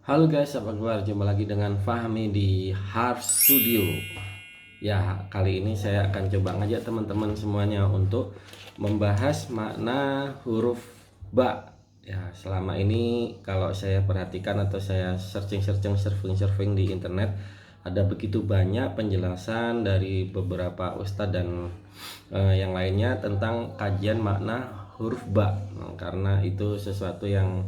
Halo guys, apa kabar? Jumpa lagi dengan Fahmi di Harf Studio. Ya, kali ini saya akan coba ngajak teman-teman semuanya untuk membahas makna huruf ba. Ya, selama ini kalau saya perhatikan atau saya surfing di internet, ada begitu banyak penjelasan dari beberapa ustadz dan yang lainnya tentang kajian makna huruf ba. Nah, karena itu sesuatu yang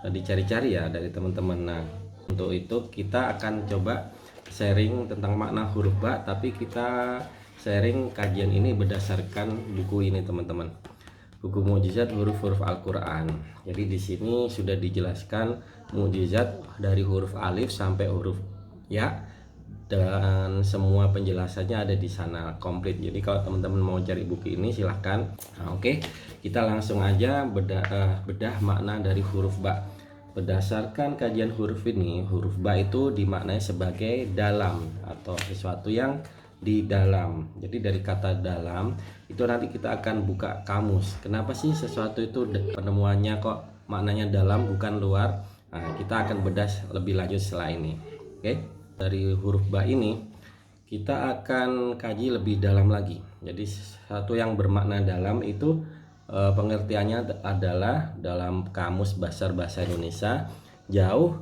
dicari-cari ya dari teman-teman. Nah, untuk itu kita akan coba sharing tentang makna huruf ba, tapi kita sharing kajian ini berdasarkan buku ini teman-teman. Buku Mukjizat Huruf-huruf Al-Qur'an. Jadi di sini sudah dijelaskan mukjizat dari huruf alif sampai huruf ya, dan semua penjelasannya ada di sana komplit. Jadi kalau teman-teman mau cari buku ini silahkan. Nah, oke, kita langsung aja bedah makna dari huruf ba. Berdasarkan kajian huruf ini, huruf ba itu dimaknai sebagai dalam atau sesuatu yang di dalam. Jadi dari kata dalam itu nanti kita akan buka kamus. Kenapa sih sesuatu itu penemuannya kok maknanya dalam bukan luar? Nah, kita akan bedah lebih lanjut setelah ini. Oke, dari huruf ba ini kita akan kaji lebih dalam lagi. Jadi satu yang bermakna dalam itu pengertiannya adalah dalam kamus besar bahasa Indonesia jauh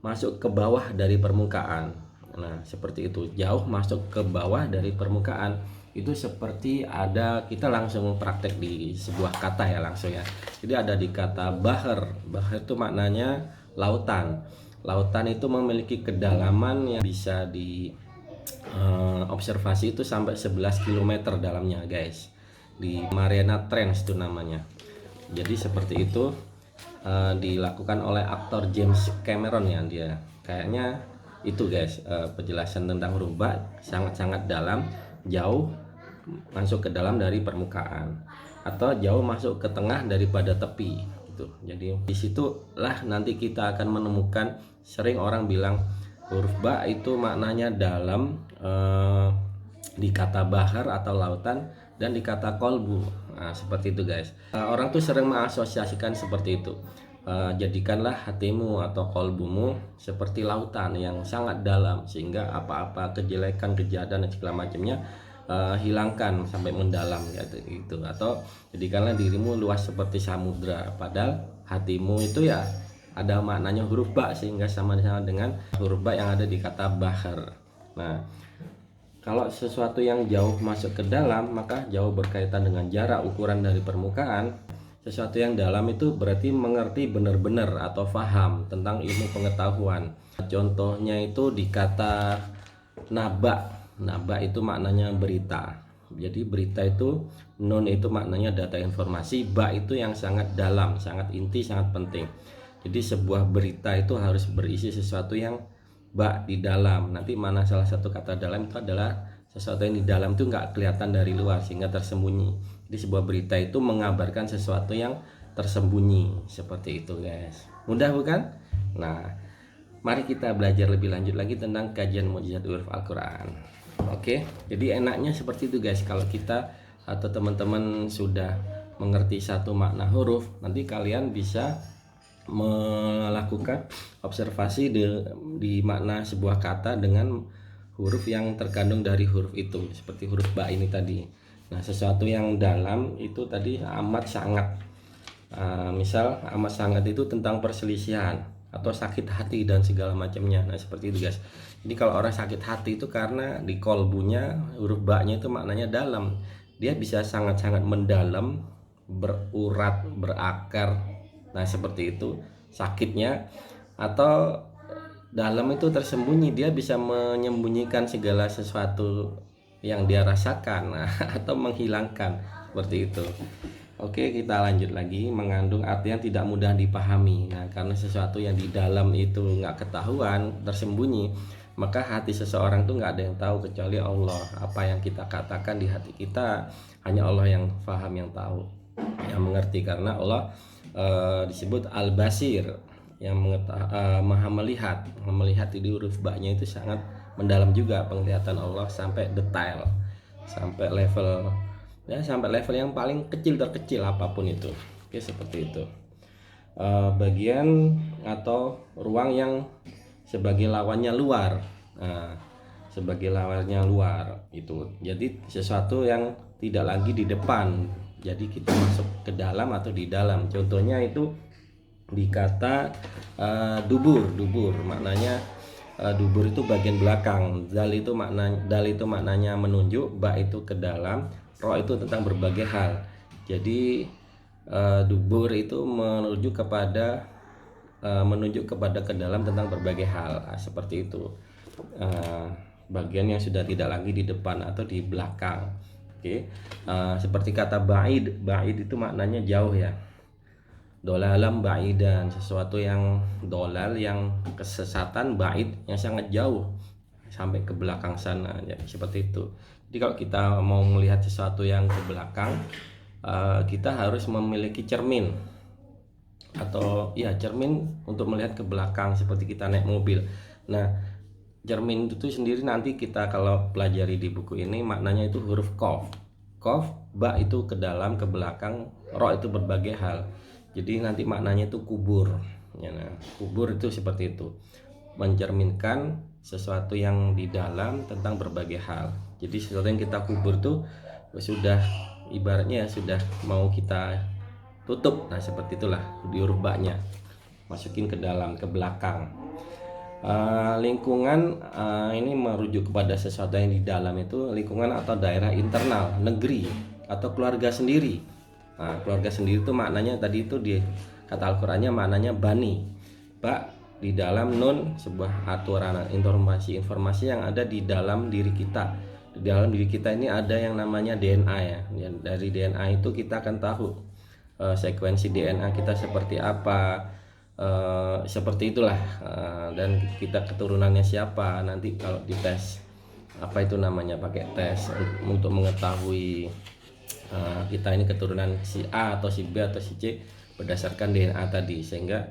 masuk ke bawah dari permukaan. Nah, seperti itu, jauh masuk ke bawah dari permukaan. Itu seperti ada, kita langsung praktek di sebuah kata ya langsung ya. Jadi ada di kata bahar. Bahar itu maknanya lautan. Lautan itu memiliki kedalaman yang bisa di observasi itu sampai 11 km dalamnya guys, di Mariana Trench itu namanya. Jadi seperti itu dilakukan oleh aktor James Cameron ya, dia kayaknya itu guys. Penjelasan tentang huruf ba sangat-sangat dalam, jauh masuk ke dalam dari permukaan atau jauh masuk ke tengah daripada tepi gitu. Jadi disitulah nanti kita akan menemukan, sering orang bilang huruf ba itu maknanya dalam di kata bahar atau lautan dan di kata kolbu. Nah, seperti itu guys. Orang tuh sering mengasosiasikan seperti itu. Jadikanlah hatimu atau kolbumu seperti lautan yang sangat dalam, sehingga apa-apa kejelekan, kejahatan dan segala macamnya hilangkan sampai mendalam gitu. Atau jadikanlah dirimu luas seperti samudra, padahal hatimu itu ya ada maknanya huruf ba, sehingga sama-sama dengan huruf ba yang ada di kata bahar. Nah, kalau sesuatu yang jauh masuk ke dalam, maka jauh berkaitan dengan jarak ukuran dari permukaan. Sesuatu yang dalam itu berarti mengerti benar-benar atau faham tentang ilmu pengetahuan. Contohnya itu di kata naba. Naba itu maknanya berita. Jadi berita itu, nun itu maknanya data informasi, ba itu yang sangat dalam, sangat inti, sangat penting. Jadi sebuah berita itu harus berisi sesuatu yang ba di dalam. Nanti mana salah satu kata dalam itu adalah sesuatu yang di dalam itu nggak kelihatan dari luar sehingga tersembunyi. Jadi sebuah berita itu mengabarkan sesuatu yang tersembunyi. Seperti itu guys. Mudah bukan? Nah, mari kita belajar lebih lanjut lagi tentang kajian mukjizat huruf Al-Quran. Oke, jadi enaknya seperti itu guys. Kalau kita atau teman-teman sudah mengerti satu makna huruf, nanti kalian bisa melakukan observasi di makna sebuah kata dengan huruf yang terkandung dari huruf itu, seperti huruf ba ini tadi. Nah, sesuatu yang dalam itu tadi amat sangat. Misal amat sangat itu tentang perselisihan atau sakit hati dan segala macamnya. Nah, seperti itu guys. Jadi kalau orang sakit hati itu karena di kolbunya huruf ba-nya itu maknanya dalam. Dia bisa sangat-sangat mendalam, berurat, berakar. Nah, seperti itu sakitnya. Atau dalam itu tersembunyi, dia bisa menyembunyikan segala sesuatu yang dia rasakan, nah, atau menghilangkan, seperti itu. Oke, kita lanjut lagi. Mengandung arti yang tidak mudah dipahami. Nah, karena sesuatu yang di dalam itu nggak ketahuan, tersembunyi, maka hati seseorang tuh nggak ada yang tahu kecuali Allah. Apa yang kita katakan di hati kita hanya Allah yang paham, yang tahu, yang mengerti. Karena Allah disebut Al-Basir, yang maha melihat. Melihat di huruf ba-nya itu sangat mendalam juga penglihatan Allah, sampai detail, sampai level ya, sampai level yang paling kecil terkecil apapun itu. Oke, seperti itu. Bagian atau ruang yang sebagai lawannya luar. Nah, sebagai lawannya luar itu. Jadi sesuatu yang tidak lagi di depan. Jadi kita masuk ke dalam atau di dalam. Contohnya itu di kata dubur maknanya dubur itu bagian belakang. Dal itu maknanya menunjuk, ba itu ke dalam, ro itu tentang berbagai hal. Jadi dubur itu menunjuk kepada ke dalam tentang berbagai hal. Seperti itu. Bagian yang sudah tidak lagi di depan atau di belakang. Oke. Seperti kata ba'id itu maknanya jauh ya. Dolalam ba'idan, sesuatu yang dolal, yang kesesatan, ba'id yang sangat jauh sampai ke belakang sana ya, seperti itu. Jadi kalau kita mau melihat sesuatu yang ke belakang, kita harus memiliki cermin atau ya cermin untuk melihat ke belakang seperti kita naik mobil. Nah, cermin itu sendiri nanti kita kalau pelajari di buku ini maknanya itu huruf qaf. Qaf, ba itu ke dalam, ke belakang, ro itu berbagai hal. Jadi nanti maknanya itu kubur. Ya, nah, kubur itu seperti itu, mencerminkan sesuatu yang di dalam tentang berbagai hal. Jadi sesuatu yang kita kubur tuh sudah ibaratnya sudah mau kita tutup. Nah seperti itulah di huruf ba-nya, masukin ke dalam, ke belakang. Lingkungan ini merujuk kepada sesuatu yang di dalam itu lingkungan atau daerah internal, negeri atau keluarga sendiri. Nah, keluarga sendiri itu maknanya tadi itu di kata Al-Qur'annya maknanya bani. Ba di dalam, nun sebuah aturan, informasi yang ada di dalam diri kita. Di dalam diri kita ini ada yang namanya DNA ya. Dari DNA itu kita akan tahu sekuensi DNA kita seperti apa. Seperti itulah, dan kita keturunannya siapa nanti kalau dites apa itu namanya, pakai tes untuk mengetahui kita ini keturunan si A atau si B atau si C berdasarkan DNA tadi. Sehingga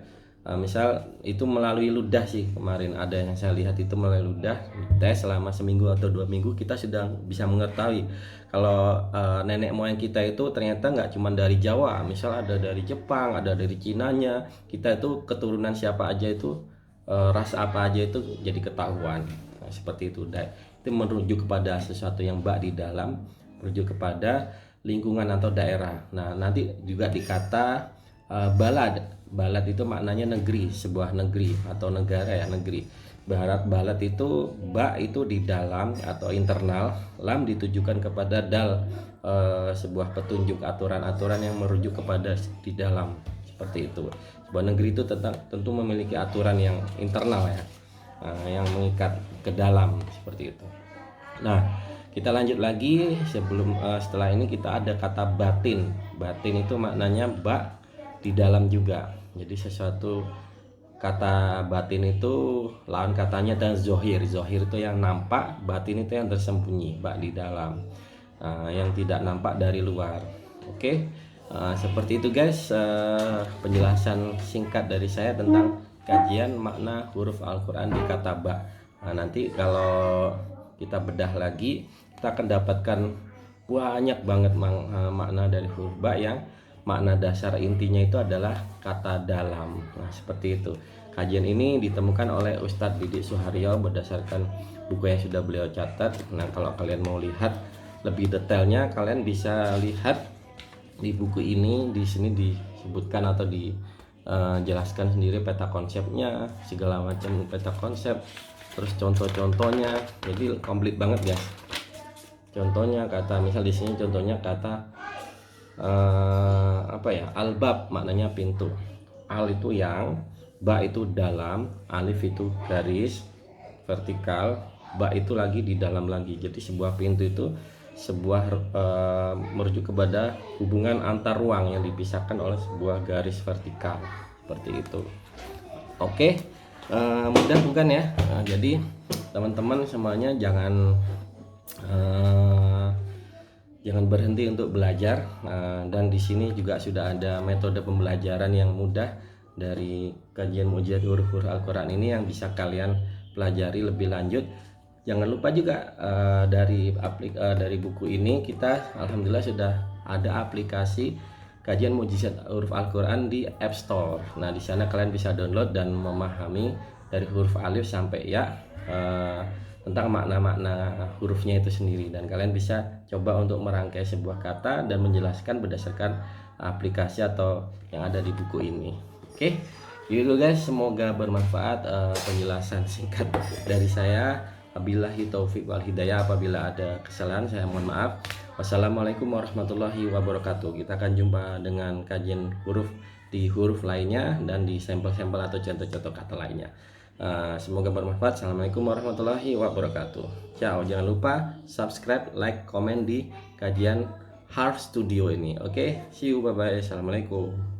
misal itu melalui ludah sih, kemarin ada yang saya lihat itu melalui ludah, tes selama seminggu atau 2 minggu kita sudah bisa mengetahui kalau nenek moyang kita itu ternyata nggak cuma dari Jawa, misal ada dari Jepang, ada dari Cinanya, kita itu keturunan siapa aja itu, ras apa aja itu jadi ketahuan. Nah, seperti itu. Itu merujuk kepada sesuatu yang bak di dalam, merujuk kepada lingkungan atau daerah. Nah nanti juga dikata balad itu maknanya negeri, sebuah negeri atau negara ya, negeri. Balad itu ba itu di dalam atau internal, lam ditujukan kepada dal, sebuah petunjuk, aturan-aturan yang merujuk kepada di dalam, seperti itu. Sebuah negeri itu tentu memiliki aturan yang internal ya, yang mengikat ke dalam, seperti itu. Nah kita lanjut lagi, setelah ini kita ada kata batin. Batin itu maknanya ba di dalam juga. Jadi sesuatu kata batin itu lawan katanya dan zohir. Zohir itu yang nampak, batin itu yang tersembunyi, ba di dalam, yang tidak nampak dari luar. Oke, seperti itu guys, penjelasan singkat dari saya tentang kajian makna huruf Al-Quran di kata ba. Nanti kalau kita bedah lagi, kita akan dapatkan banyak banget makna dari huruf ba yang makna dasar intinya itu adalah kata dalam. Nah seperti itu. Kajian ini ditemukan oleh Ustadz Didik Suharyo berdasarkan buku yang sudah beliau catat. Nah kalau kalian mau lihat lebih detailnya, kalian bisa lihat di buku ini. Di sini disebutkan atau dijelaskan sendiri peta konsepnya, segala macam peta konsep, terus contoh-contohnya. Jadi komplit banget guys. Contohnya kata, misal di sini contohnya kata albab maknanya pintu. Al itu yang, ba itu dalam, alif itu garis vertikal, ba itu lagi di dalam lagi. Jadi sebuah pintu itu sebuah merujuk kepada hubungan antar ruang yang dipisahkan oleh sebuah garis vertikal, seperti itu. Oke, mudah bukan ya? Jadi teman-teman semuanya jangan berhenti untuk belajar, dan di sini juga sudah ada metode pembelajaran yang mudah dari kajian Mukjizat Huruf Al-Quran ini yang bisa kalian pelajari lebih lanjut. Jangan lupa juga dari buku ini kita alhamdulillah sudah ada aplikasi kajian mujizat huruf Al-Quran di App Store. Nah, di sana kalian bisa download dan memahami dari huruf alif sampai ya tentang makna-makna hurufnya itu sendiri, dan kalian bisa coba untuk merangkai sebuah kata dan menjelaskan berdasarkan aplikasi atau yang ada di buku ini. Oke, gitu guys, semoga bermanfaat penjelasan singkat dari saya. Wabillahi taufik wal hidayah. Apabila ada kesalahan saya mohon maaf. Wassalamualaikum warahmatullahi wabarakatuh. Kita akan jumpa dengan kajian huruf di huruf lainnya dan di sampel-sampel atau contoh-contoh kata lainnya. Semoga bermanfaat. Assalamualaikum warahmatullahi wabarakatuh. Ciao. Jangan lupa subscribe, like, komen di kajian Harf Studio ini. Oke, see you, bye bye. Assalamualaikum.